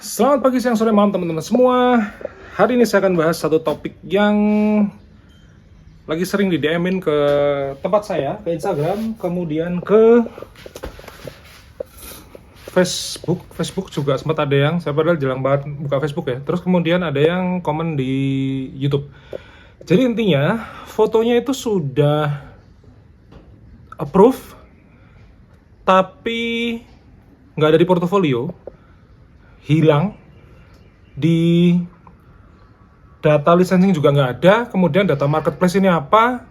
Selamat pagi, siang, sore, malam teman-teman semua. Hari ini saya akan bahas satu topik yang lagi sering di DM-in ke tempat saya, ke Instagram, kemudian ke Facebook juga sempat ada yang, saya padahal jarang banget buka Facebook ya. Terus kemudian ada yang komen di YouTube. Jadi intinya, fotonya itu sudah approve, tapi nggak ada di portofolio, hilang di data licensing juga nggak ada. Kemudian data marketplace ini apa?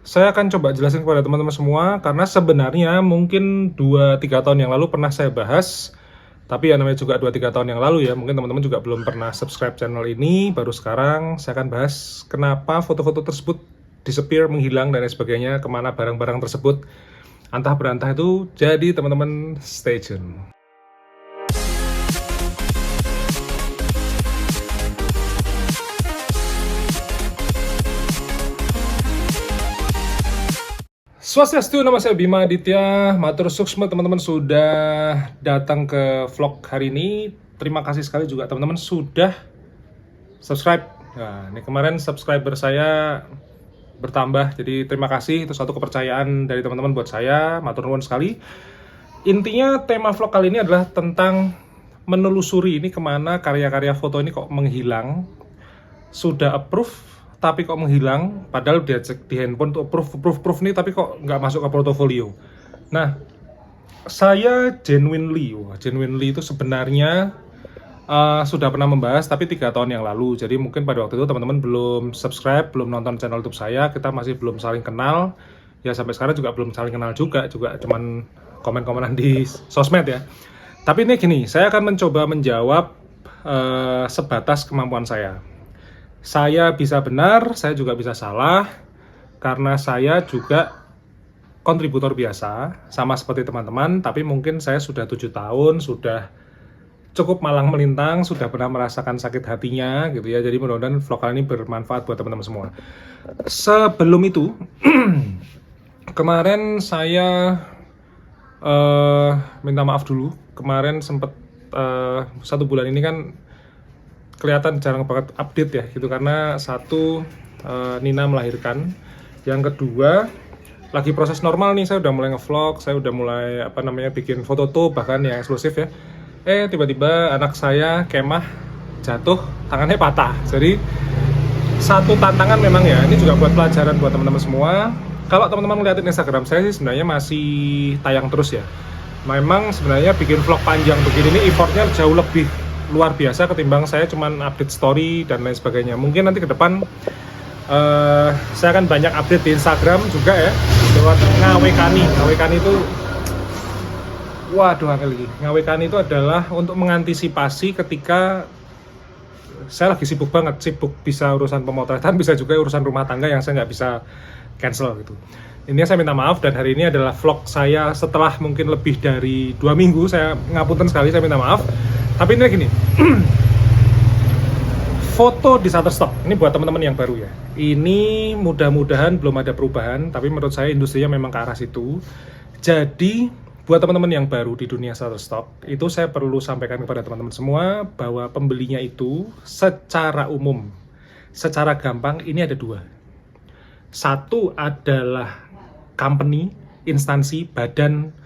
Saya akan coba jelasin kepada teman-teman semua, karena sebenarnya mungkin 2-3 tahun yang lalu pernah saya bahas, tapi ya namanya juga 2-3 tahun yang lalu ya, mungkin teman-teman juga belum pernah subscribe channel ini. Baru sekarang saya akan bahas kenapa foto-foto tersebut disappear, menghilang dan lain sebagainya, kemana barang-barang tersebut antah berantah itu. Jadi teman-teman stay tune. Swastiastu, nama saya Bima Aditya, matur suksma teman-teman sudah datang ke vlog hari ini. Terima kasih sekali juga teman-teman sudah subscribe. Nah, ini kemarin subscriber saya bertambah, jadi terima kasih, itu suatu kepercayaan dari teman-teman buat saya, matur nuwun sekali. Intinya tema vlog kali ini adalah tentang menelusuri ini kemana karya-karya foto ini kok menghilang. Sudah approve tapi kok menghilang, padahal dia cek di handphone tuh proof nih, tapi kok nggak masuk ke portofolio. Nah, saya genuinely itu sebenarnya sudah pernah membahas, tapi 3 tahun yang lalu. Jadi mungkin pada waktu itu teman-teman belum subscribe, belum nonton channel YouTube saya, kita masih belum saling kenal. Ya sampai sekarang juga belum saling kenal juga cuman komen-komenan di sosmed ya. Tapi ini gini, saya akan mencoba menjawab sebatas kemampuan saya. Saya bisa benar, saya juga bisa salah, karena saya juga kontributor biasa, sama seperti teman-teman, tapi mungkin saya sudah 7 tahun, sudah cukup malang melintang, sudah pernah merasakan sakit hatinya gitu ya. Jadi mudah-mudahan vlog kali ini bermanfaat buat teman-teman semua. Sebelum itu, kemarin saya minta maaf dulu. Kemarin sempat 1 bulan ini kan kelihatan jarang banget update ya gitu, karena satu, Nina melahirkan, yang kedua lagi proses normal nih, saya udah mulai ngevlog, saya udah mulai bikin foto tuh bahkan yang eksklusif ya. Tiba-tiba anak saya Kemah jatuh, tangannya patah. Jadi satu tantangan memang ya, ini juga buat pelajaran buat teman-teman semua. Kalau teman-teman ngeliatin Instagram saya sih sebenarnya masih tayang terus ya. Memang sebenarnya bikin vlog panjang begini ini effortnya jauh lebih luar biasa ketimbang saya cuman update story dan lain sebagainya. Mungkin nanti ke depan saya akan banyak update di Instagram juga ya, lewat ngawekani. Ngawekani itu waduh, lagi ngawekani itu adalah untuk mengantisipasi ketika saya lagi sibuk banget, bisa urusan pemotretan, bisa juga urusan rumah tangga yang saya nggak bisa cancel gitu. Intinya saya minta maaf, dan hari ini adalah vlog saya setelah mungkin lebih dari 2 minggu. Saya ngapunten sekali, saya minta maaf. Tapi ini gini, foto di Shutterstock, ini buat teman-teman yang baru ya. Ini mudah-mudahan belum ada perubahan, tapi menurut saya industrinya memang ke arah situ. Jadi buat teman-teman yang baru di dunia Shutterstock, itu saya perlu sampaikan kepada teman-teman semua bahwa pembelinya itu secara umum, secara gampang ini ada 2. Satu adalah company, instansi, badan,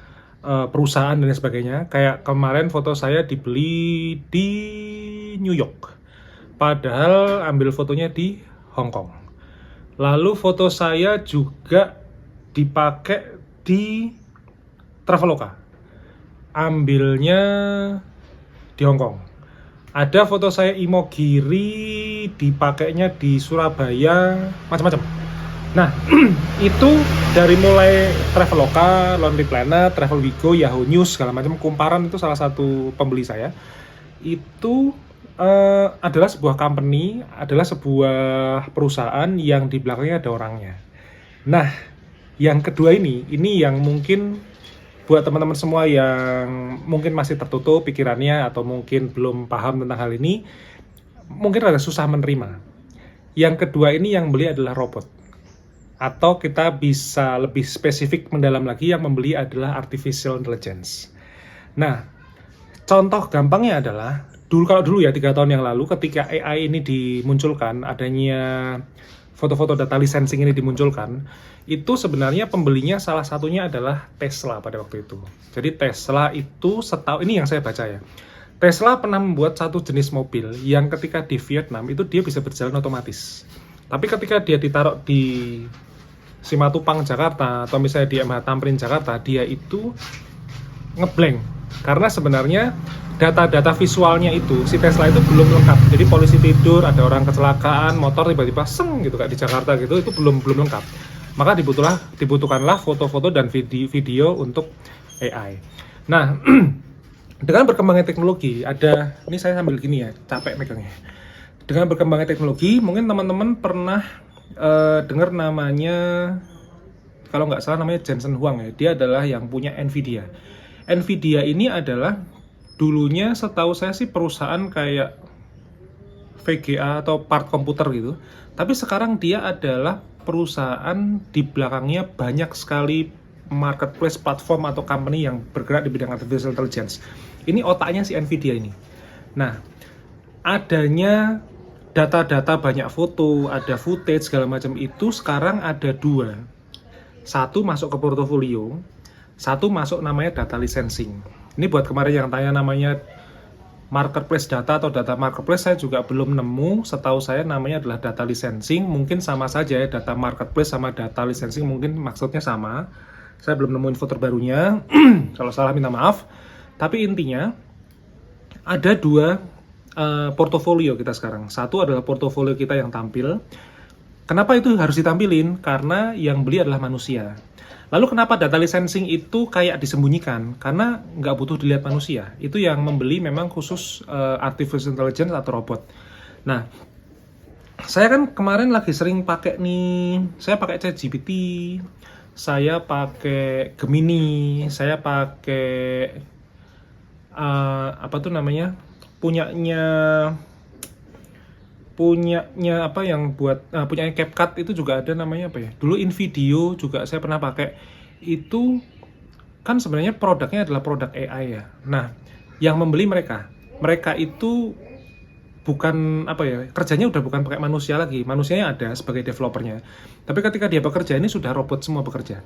perusahaan dan sebagainya. Kayak kemarin foto saya dibeli di New York, padahal ambil fotonya di Hong Kong. Lalu foto saya juga dipakai di Traveloka, ambilnya di Hong Kong. Ada foto saya Imogiri, dipakainya di Surabaya, macam-macam. Nah, itu dari mulai Traveloka, Lonely Planet, Travel Wigo, Yahoo News, segala macam. Kumparan itu salah satu pembeli saya. Itu adalah sebuah company, adalah sebuah perusahaan yang di belakangnya ada orangnya. Nah, yang kedua ini yang mungkin buat teman-teman semua yang mungkin masih tertutup pikirannya atau mungkin belum paham tentang hal ini, mungkin agak susah menerima. Yang kedua ini yang beli adalah robot. Atau kita bisa lebih spesifik mendalam lagi, yang membeli adalah artificial intelligence. Nah, contoh gampangnya adalah kalau dulu ya 3 tahun yang lalu ketika AI ini dimunculkan, adanya foto-foto data licensing ini dimunculkan, itu sebenarnya pembelinya salah satunya adalah Tesla pada waktu itu. Jadi Tesla itu setahu ini yang saya baca ya. Tesla pernah membuat satu jenis mobil yang ketika di Vietnam itu dia bisa berjalan otomatis. Tapi ketika dia ditaruh di Simatupang Jakarta atau misalnya di MH Tamrin Jakarta, dia itu ngeblank karena sebenarnya data-data visualnya itu si Tesla itu belum lengkap. Jadi polisi tidur, ada orang kecelakaan, motor tiba-tiba seng gitu kayak di Jakarta gitu, itu belum lengkap. Maka dibutuhkanlah foto-foto dan video untuk AI. Nah, dengan berkembangnya teknologi, ini saya sambil gini ya, capek megangnya. Dengan berkembangnya teknologi, mungkin teman-teman pernah dengar namanya, kalau nggak salah namanya Jensen Huang ya. Dia adalah yang punya Nvidia. Nvidia ini adalah dulunya setahu saya sih perusahaan kayak VGA atau part komputer gitu. Tapi sekarang dia adalah perusahaan di belakangnya banyak sekali marketplace platform atau company yang bergerak di bidang artificial intelligence. Ini otaknya si Nvidia ini. Nah, adanya data-data banyak foto, ada footage segala macam itu sekarang ada 2. Satu masuk ke portofolio, satu masuk namanya data licensing. Ini buat kemarin yang tanya namanya marketplace data atau data marketplace, saya juga belum nemu. Setahu saya namanya adalah data licensing. Mungkin sama saja ya, data marketplace sama data licensing mungkin maksudnya sama. Saya belum nemu info terbarunya. Kalau salah minta maaf. Tapi intinya ada 2 portofolio kita sekarang. Satu adalah portofolio kita yang tampil. Kenapa itu harus ditampilin? Karena yang beli adalah manusia. Lalu kenapa data licensing itu kayak disembunyikan? Karena nggak butuh dilihat manusia. Itu yang membeli memang khusus artificial intelligence atau robot. Nah, saya kan kemarin lagi sering pakai nih, saya pakai ChatGPT, saya pakai Gemini, saya pakai apa tuh namanya, punyanya apa yang buat punyanya CapCut itu juga ada namanya apa ya, dulu InVideo juga saya pernah pakai. Itu kan sebenarnya produknya adalah produk AI ya. Nah, yang membeli mereka itu bukan apa ya, kerjanya udah bukan pakai manusia lagi. Manusianya ada sebagai developernya, tapi ketika dia bekerja ini sudah robot semua bekerja.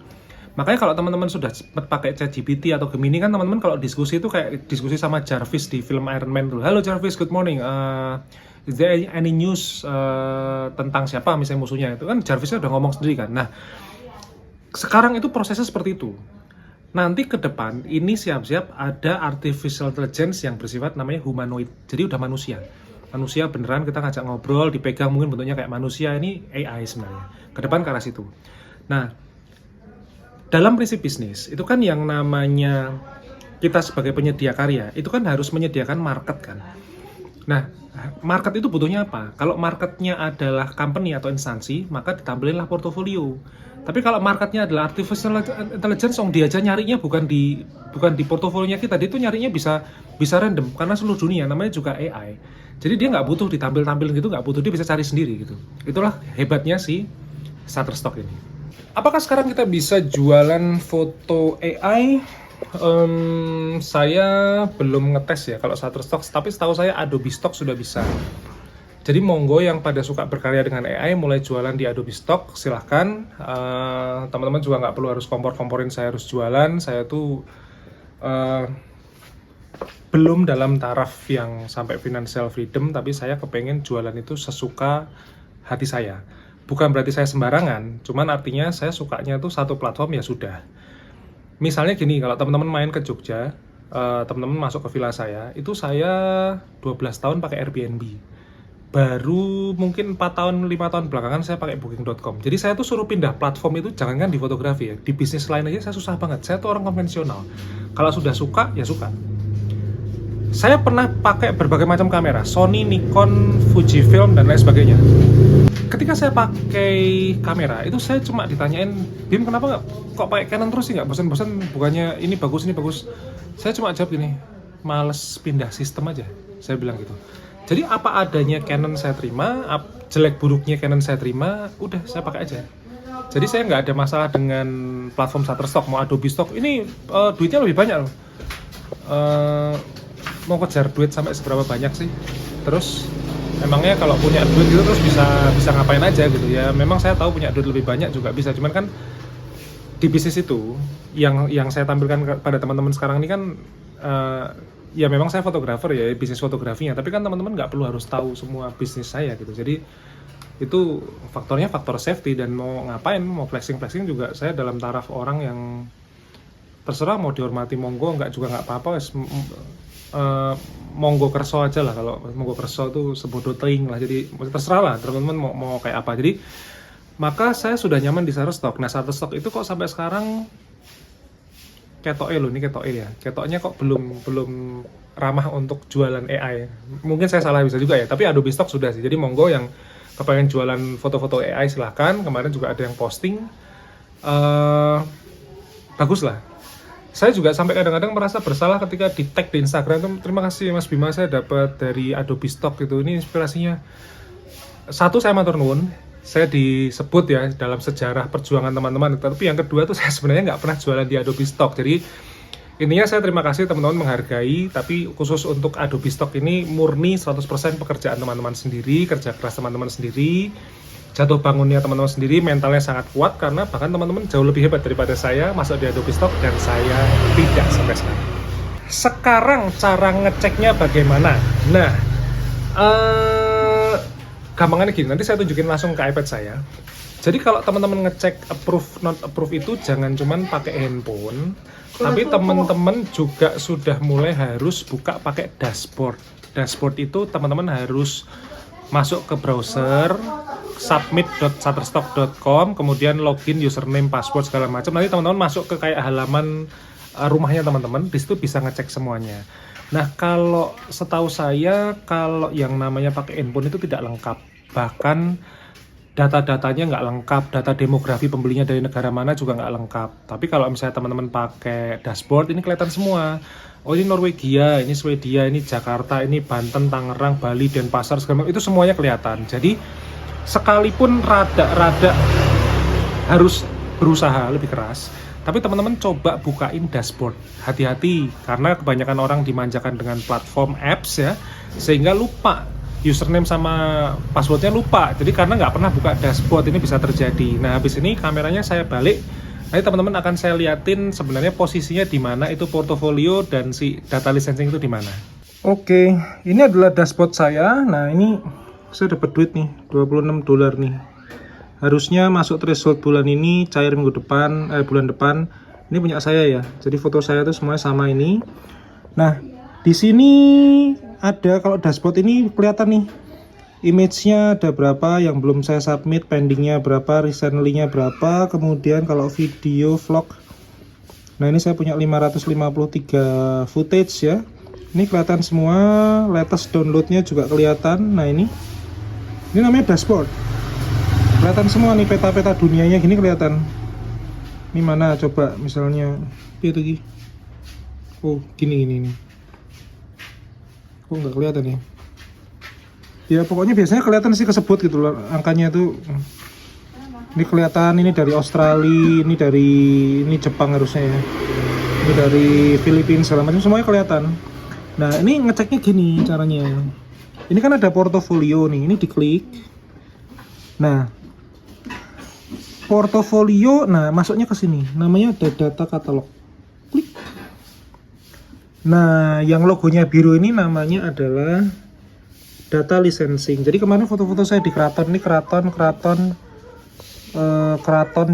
Makanya kalau teman-teman sudah pakai ChatGPT atau Gemini kan, teman-teman kalau diskusi itu kayak diskusi sama Jarvis di film Iron Man dulu. Halo Jarvis, good morning. Is there any news tentang siapa misalnya musuhnya, itu kan Jarvisnya udah ngomong sendiri kan. Nah, sekarang itu prosesnya seperti itu. Nanti ke depan ini siap-siap ada artificial intelligence yang bersifat namanya humanoid. Jadi udah manusia beneran, kita ngajak ngobrol, dipegang mungkin bentuknya kayak manusia. Ini AI sebenarnya. Ke depan ke arah situ. Nah, dalam prinsip bisnis itu kan yang namanya kita sebagai penyedia karya itu kan harus menyediakan market kan. Nah, market itu butuhnya apa? Kalau marketnya adalah company atau instansi, maka ditampilinlah portofolio. Tapi kalau marketnya adalah artificial intelligence, dia aja nyarinya bukan di portofolionya kita, dia itu nyarinya bisa random karena seluruh dunia, namanya juga AI. Jadi dia nggak butuh ditampil-tampilin gitu, nggak butuh, dia bisa cari sendiri gitu. Itulah hebatnya si Shutterstock ini. Apakah sekarang kita bisa jualan foto AI? Saya belum ngetes ya kalau Shutterstock, tapi setahu saya Adobe Stock sudah bisa. Jadi monggo yang pada suka berkarya dengan AI mulai jualan di Adobe Stock, silahkan. Teman-teman juga nggak perlu harus kompor-komporin saya harus jualan. Saya tuh belum dalam taraf yang sampai financial freedom, tapi saya kepengen jualan itu sesuka hati saya. Bukan berarti saya sembarangan, cuman artinya saya sukanya tuh satu platform ya sudah. Misalnya gini, kalau teman-teman main ke Jogja, teman-teman masuk ke villa saya, itu saya 12 tahun pakai Airbnb. Baru mungkin 4 tahun, 5 tahun belakangan saya pakai booking.com. Jadi saya tuh suruh pindah platform itu, jangankan di fotografi ya, di bisnis lain aja saya susah banget. Saya tuh orang konvensional. Kalau sudah suka, ya suka. Saya pernah pakai berbagai macam kamera, Sony, Nikon, Fujifilm, dan lain sebagainya. Ketika saya pakai kamera, itu saya cuma ditanyain, Bim kenapa kok pakai Canon terus sih, nggak bosan-bosan, bukannya ini bagus, ini bagus. Saya cuma jawab gini, males pindah sistem aja, saya bilang gitu. Jadi apa adanya Canon saya terima, jelek buruknya Canon saya terima, udah saya pakai aja. Jadi saya nggak ada masalah dengan platform Shutterstock, mau Adobe Stock, ini duitnya lebih banyak loh. mau kejar duit sampai seberapa banyak sih? Terus emangnya kalau punya duit itu terus bisa ngapain aja gitu ya? Memang saya tahu punya duit lebih banyak juga bisa, cuman kan di bisnis itu yang saya tampilkan pada teman-teman sekarang ini kan ya memang saya fotografer ya, bisnis fotografinya, tapi kan teman-teman nggak perlu harus tahu semua bisnis saya gitu. Jadi itu faktornya faktor safety, dan mau ngapain, mau flexing juga saya dalam taraf orang yang terserah, mau dihormati monggo, nggak juga nggak apa-apa. Monggo kerso aja lah, kalau monggo kerso tuh sebodoh teing lah, jadi terserah lah teman-teman mau kayak apa. Jadi maka saya sudah nyaman di Shutterstock. Nah, Shutterstock itu kok sampai sekarang ketoknya loh, ini ketoknya ya, ketoknya kok belum ramah untuk jualan AI. Mungkin saya salah bisa juga ya, tapi Adobe Stock sudah sih. Jadi monggo yang kepengen jualan foto-foto AI silahkan. Kemarin juga ada yang posting, bagus lah. Saya juga sampai kadang-kadang merasa bersalah ketika di tag di Instagram itu, terima kasih Mas Bima, saya dapat dari Adobe Stock gitu, ini inspirasinya. Satu, saya matur nuwun, saya disebut ya dalam sejarah perjuangan teman-teman. Tapi yang kedua tuh saya sebenarnya nggak pernah jualan di Adobe Stock. Jadi intinya saya terima kasih teman-teman menghargai, tapi khusus untuk Adobe Stock ini murni 100% pekerjaan teman-teman sendiri, kerja keras teman-teman sendiri, jatuh bangunnya teman-teman sendiri, mentalnya sangat kuat, karena bahkan teman-teman jauh lebih hebat daripada saya masuk di Adobe Stock dan saya tidak sampai sekarang. Sekarang cara ngeceknya bagaimana? Nah, gampangannya gini, nanti saya tunjukin langsung ke iPad saya. Jadi kalau teman-teman ngecek approve not approve itu jangan cuman pakai handphone, tapi teman-teman juga sudah mulai harus buka pakai dashboard. Dashboard itu teman-teman harus masuk ke browser submit.shutterstock.com, kemudian login, username, password segala macam. Nanti teman-teman masuk ke kayak halaman rumahnya teman-teman, di situ bisa ngecek semuanya. Nah, kalau setahu saya kalau yang namanya pakai handphone itu tidak lengkap. Bahkan data-datanya nggak lengkap, data demografi pembelinya dari negara mana juga nggak lengkap. Tapi kalau misalnya teman-teman pakai dashboard, ini kelihatan semua. Oh, ini Norwegia, ini Swedia, ini Jakarta, ini Banten, Tangerang, Bali, Denpasar, segala macam, itu semuanya kelihatan. Jadi sekalipun rada harus berusaha lebih keras, tapi teman-teman coba bukain dashboard. Hati-hati, karena kebanyakan orang dimanjakan dengan platform apps ya, sehingga lupa username sama passwordnya, lupa. Jadi karena nggak pernah buka dashboard, ini bisa terjadi. Nah, habis ini kameranya saya balik, nanti teman-teman akan saya liatin sebenarnya posisinya di mana itu portofolio dan si data licensing itu di mana. Oke, ini adalah dashboard saya. Nah, ini saya dapat duit nih, $26 nih. Harusnya masuk threshold bulan ini, cair minggu depan, bulan depan. Ini punya saya ya. Jadi foto saya tuh semuanya sama ini. Nah, di sini ada, kalau dashboard ini kelihatan nih, image-nya ada berapa yang belum saya submit, pendingnya berapa, recently-nya berapa, kemudian kalau video vlog. Nah, ini saya punya 553 footage ya. Ini kelihatan semua, latest download-nya juga kelihatan. Nah, ini namanya dashboard. Kelihatan semua nih, peta-peta dunianya gini kelihatan. Ini mana coba misalnya itu gini. Oh, gini nih. Oh, nggak kelihatan ya. Ya pokoknya biasanya kelihatan sih, kesebut gitu loh angkanya tuh. Ini kelihatan, ini dari Australia, ini Jepang harusnya ya. Ini dari Filipina, segala macam semuanya kelihatan. Nah, ini ngeceknya gini caranya. Ini kan ada portofolio nih, ini diklik. Nah, portofolio, nah masuknya ke sini. Namanya ada data katalog. Klik. Nah, yang logonya biru ini namanya adalah data licensing. Jadi kemarin foto-foto saya di keraton, ini keraton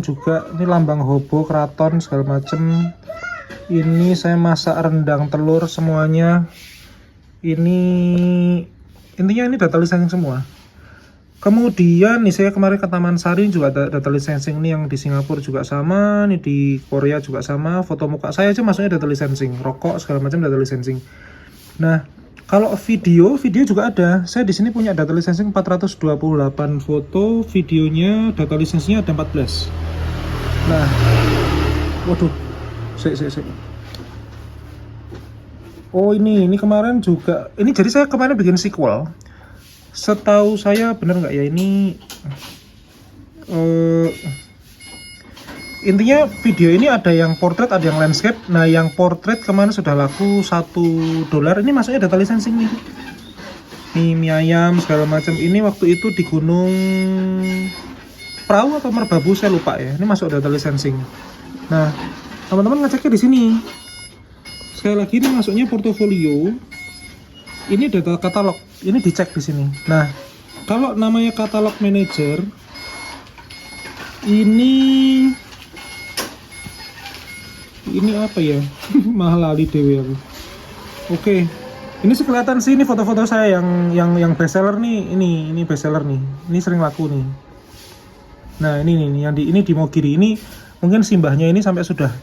juga, ini lambang hobo keraton segala macem. Ini saya masak rendang telur semuanya. Ini intinya ini data licensing semua. Kemudian nih saya kemarin ke Taman Sari juga ada data licensing, ini yang di Singapura juga sama, ini di Korea juga sama. Foto muka saya aja masuknya data licensing, rokok segala macam data licensing. Nah, kalau video juga ada. Saya di sini punya data licensing 428 foto, videonya data licensingnya ada 14. Nah, waduh, oh ini kemarin juga, ini jadi saya kemarin bikin sequel. Setahu saya bener nggak ya, intinya video ini ada yang portrait, ada yang landscape. Nah, yang portrait kemarin sudah laku $1. Ini masuknya data licensing nih. Nih mie ayam segala macam. Ini waktu itu di Gunung Perahu atau Merbabu saya lupa ya. Ini masuk data licensing. Nah, teman-teman ngeceknya di sini. Sekali lagi ini masuknya portofolio. Ini data katalog. Ini dicek di sini. Nah, kalau namanya katalog manager ini apa ya? Mahal lali dewe aku. Oke. Ini kelihatan sih, ini foto-foto saya yang bestseller nih. Ini bestseller nih. Ini sering laku nih. Nah, ini nih yang ini di Mogiri. Ini mungkin simbahnya ini sampai sudah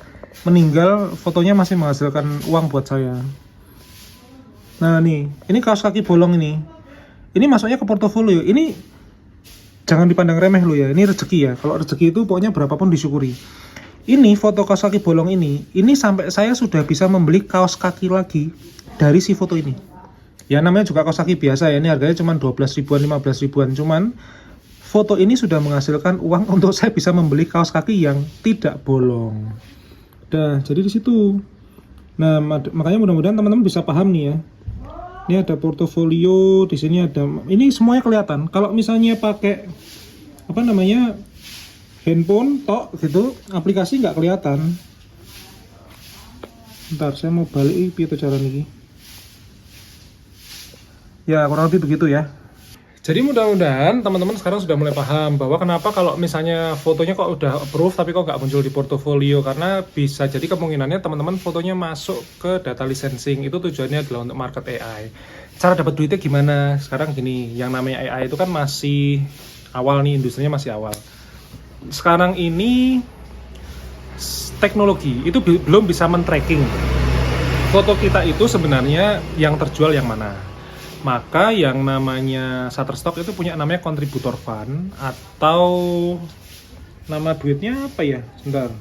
meninggal, fotonya masih menghasilkan uang buat saya. Nah, ini kaos kaki bolong ini. Ini masuknya ke portofolio. Ini jangan dipandang remeh lo ya. Ini rezeki ya. Kalau rezeki itu pokoknya berapapun disyukuri. Ini foto kaos kaki bolong ini sampai saya sudah bisa membeli kaos kaki lagi dari si foto ini. Ya namanya juga kaos kaki biasa ya, ini harganya cuma 12 ribuan, 15 ribuan. Cuman foto ini sudah menghasilkan uang untuk saya bisa membeli kaos kaki yang tidak bolong. Dah, jadi di situ. Nah, makanya mudah-mudahan teman-teman bisa paham nih ya. Ini ada portofolio, di sini ada, ini semuanya kelihatan. Kalau misalnya pakai handphone tok gitu, aplikasi nggak kelihatan. Bentar, saya mau balik piye cara ini. Ya, kurang lebih begitu ya. Jadi mudah-mudahan teman-teman sekarang sudah mulai paham bahwa kenapa kalau misalnya fotonya kok udah approve tapi kok nggak muncul di portofolio, karena bisa jadi kemungkinannya teman-teman fotonya masuk ke data licensing. Itu tujuannya adalah untuk market AI. Cara dapat duitnya gimana? Sekarang gini, yang namanya AI itu kan masih awal nih, industrinya masih awal. Sekarang ini teknologi itu belum bisa men-tracking foto kita itu sebenarnya yang terjual yang mana. Maka yang namanya Shutterstock itu punya namanya contributor fund, atau nama duitnya apa ya? Sebentar.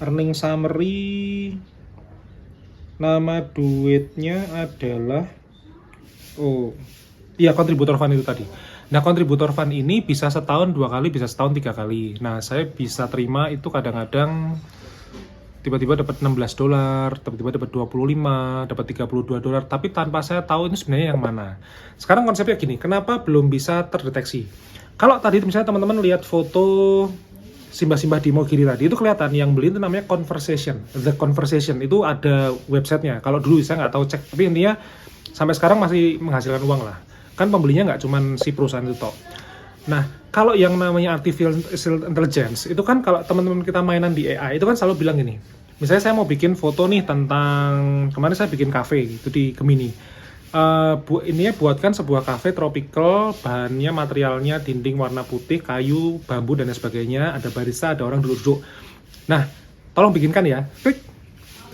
Earning summary. Nama duitnya adalah contributor fund itu tadi. Nah, contributor fund ini bisa setahun 2 kali, bisa setahun 3 kali. Nah, saya bisa terima itu kadang-kadang tiba-tiba dapat $16, tiba-tiba dapat 25, dapat $32, tapi tanpa saya tahu ini sebenarnya yang mana. Sekarang konsepnya gini, kenapa belum bisa terdeteksi? Kalau tadi misalnya teman-teman lihat foto simbah-simbah di Mogiri tadi, itu kelihatan yang beli itu namanya Conversation. The Conversation itu ada websitenya. Kalau dulu saya nggak tahu cek, tapi intinya sampai sekarang masih menghasilkan uang lah. Kan pembelinya nggak cuma si perusahaan itu toh. Nah, kalau yang namanya artificial intelligence itu kan kalau teman-teman kita mainan di AI itu kan selalu bilang gini. Misalnya saya mau bikin foto nih tentang, kemarin saya bikin cafe gitu di Gemini. Ininya buatkan sebuah cafe tropical, bahannya materialnya dinding warna putih, kayu, bambu dan sebagainya. Ada barista, ada orang duduk-duduk. Nah, tolong bikinkan ya. Klik.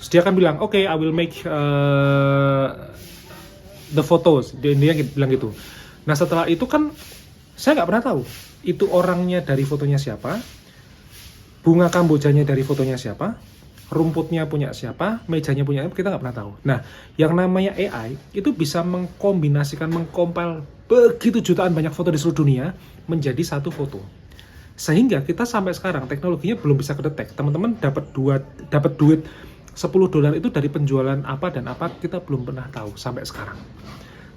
Terus dia akan bilang, "Oke, I will make the photos." Dia bilang gitu. Nah, setelah itu kan saya nggak pernah tahu itu orangnya dari fotonya siapa, bunga kambojanya dari fotonya siapa, rumputnya punya siapa, mejanya punya siapa, kita nggak pernah tahu. Nah, yang namanya AI itu bisa mengkombinasikan, mengkompil begitu jutaan banyak foto di seluruh dunia menjadi satu foto. Sehingga kita sampai sekarang teknologinya belum bisa kedetek. Teman-teman dapat duit $10 itu dari penjualan apa dan apa, kita belum pernah tahu sampai sekarang.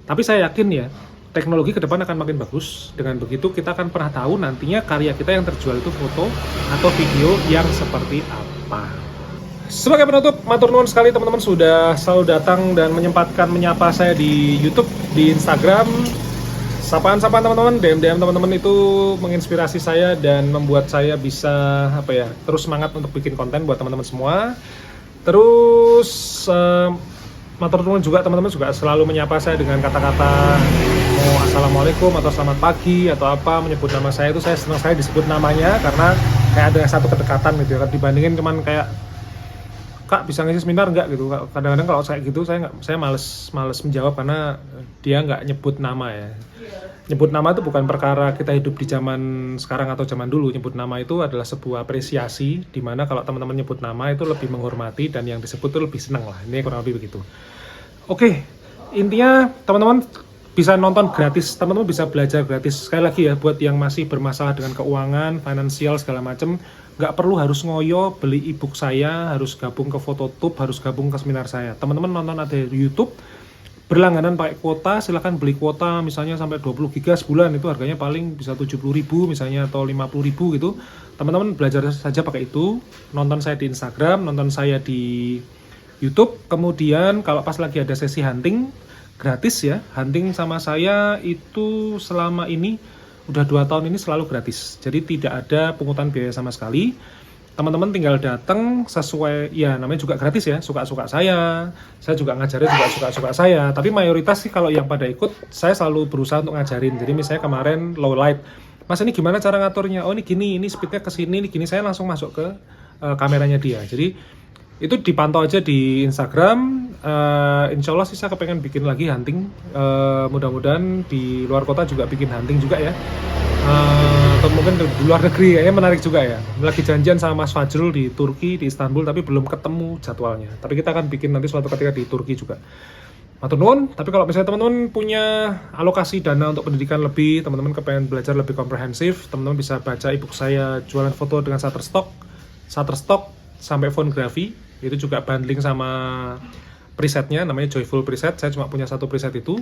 Tapi saya yakin ya, teknologi ke depan akan makin bagus. Dengan begitu kita akan pernah tahu nantinya karya kita yang terjual itu foto atau video yang seperti apa. Sebagai penutup, matur nuwun sekali teman-teman sudah selalu datang dan menyempatkan menyapa saya di YouTube, di Instagram. Sapaan-sapaan teman-teman, DM teman-teman itu menginspirasi saya dan membuat saya bisa terus semangat untuk bikin konten buat teman-teman semua. Terus matur nuwun juga teman-teman juga selalu menyapa saya dengan kata-kata mau assalamualaikum atau selamat pagi atau apa, menyebut nama saya itu saya senang sekali disebut namanya karena kayak ada satu kedekatan gitu ya, dibandingin cuman kayak Kak bisa ngisi seminar nggak gitu. Kadang-kadang kalau saya gitu saya males menjawab karena dia nggak nyebut nama ya. Nyebut nama itu bukan perkara kita hidup di zaman sekarang atau zaman dulu. Nyebut nama itu adalah sebuah apresiasi, dimana kalau teman-teman nyebut nama itu lebih menghormati dan yang disebut itu lebih senang lah. Ini kurang lebih begitu. Oke, intinya teman-teman bisa nonton gratis, teman-teman bisa belajar gratis. Sekali lagi ya, buat yang masih bermasalah dengan keuangan, finansial segala macam, nggak perlu harus ngoyo beli ebook saya, harus gabung ke Phototube, harus gabung ke seminar saya. Teman-teman nonton ada di YouTube, berlangganan pakai kuota, silahkan beli kuota misalnya sampai 20 giga sebulan, itu harganya paling bisa 70.000 misalnya atau 50.000 gitu. Teman-teman belajar saja pakai itu, nonton saya di Instagram, nonton saya di YouTube, kemudian kalau pas lagi ada sesi hunting gratis ya, hunting sama saya itu selama ini udah 2 tahun ini selalu gratis, jadi tidak ada pungutan biaya sama sekali. Teman-teman tinggal datang sesuai, ya namanya juga gratis ya, suka-suka saya juga ngajarin juga suka-suka saya, tapi mayoritas sih kalau yang pada ikut, saya selalu berusaha untuk ngajarin. Jadi misalnya kemarin low light, Mas ini gimana cara ngaturnya, oh ini gini, ini speednya kesini, ini gini, saya langsung masuk ke kameranya dia. Jadi itu dipantau aja di Instagram. Insya Allah sih saya kepengen bikin lagi hunting, mudah-mudahan di luar kota juga bikin hunting juga ya, atau mungkin di luar negeri, kayaknya menarik juga ya. Lagi janjian sama Mas Fajrul di Turki, di Istanbul, tapi belum ketemu jadwalnya, tapi kita akan bikin nanti suatu ketika di Turki juga. Matur nuwun. Tapi kalau misalnya teman-teman punya alokasi dana untuk pendidikan lebih, teman-teman kepengen belajar lebih komprehensif, teman-teman bisa baca ebook saya jualan foto dengan Shutterstock sampai fotografi. Itu juga bundling sama presetnya, namanya Joyful Preset. Saya cuma punya 1 preset itu.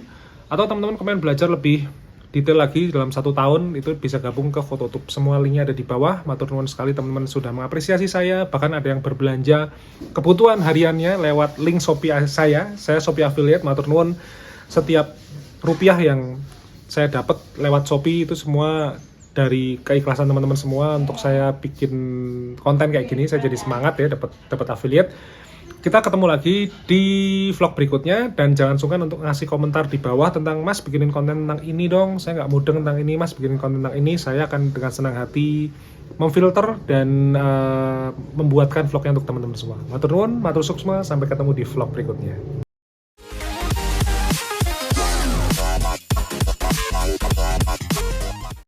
Atau teman-teman kepengen belajar lebih detail lagi dalam 1 tahun, itu bisa gabung ke Phototube. Semua linknya ada di bawah. Matur nuwun sekali teman-teman sudah mengapresiasi saya. Bahkan ada yang berbelanja kebutuhan hariannya lewat link Shopee saya Shopee affiliate. Matur nuwun, setiap rupiah yang saya dapat lewat Shopee itu semua dari keikhlasan teman-teman semua untuk saya bikin konten kayak gini. Saya jadi semangat ya, dapat affiliate. Kita ketemu lagi di vlog berikutnya, dan jangan sungkan untuk ngasih komentar di bawah tentang Mas bikinin konten tentang ini dong, saya nggak mudeng tentang ini, Mas bikinin konten tentang ini. Saya akan dengan senang hati memfilter dan membuatkan vlognya untuk teman-teman semua. Matur nuwun, matur sukses, sampai ketemu di vlog berikutnya.